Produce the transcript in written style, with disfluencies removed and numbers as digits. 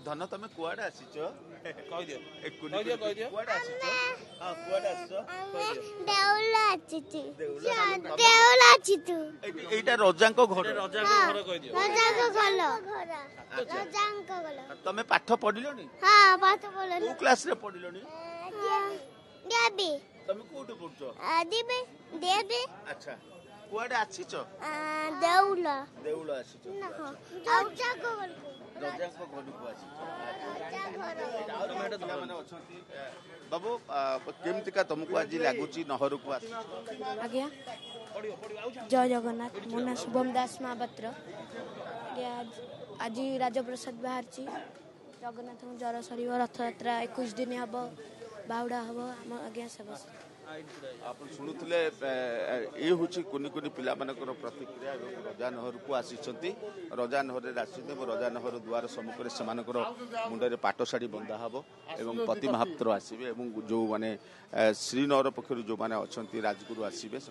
धन तुम कुआडे आसीच कहि एटा रजांको घर तमे पाठ पढिलोनी हां पाठ पढिलोनी को क्लास रे पढिलोनी देबी तमे कोठे पढछो देबी देबी अच्छा कुआडे आसीच देउला देउला आसीच रजाको घरको आसीच बाबू केमतिका तुमको आज लागुची नहर को आसी आज्ञा जय जगन्नाथ मो ना शुभम दास महापात्र आज राजप्रसाद बाहर जगन्नाथ जर सर रथ यात्रा 21 दिन हम बाहुड़ा हम आम आज्ञा सब आप शुणुले ये हूँ कुनि कुनि पिला मानकर प्रतिक्रिया रजा नहर को आसी रजा नहर आसी रजा नहर द्वार सम्मुखें से मुंडे पाटशाढ़ी बंधा हम और पति महापात्र आसवे जो माने श्रीनगर पक्षर जो मैंने अच्छा राजगुरु आसवे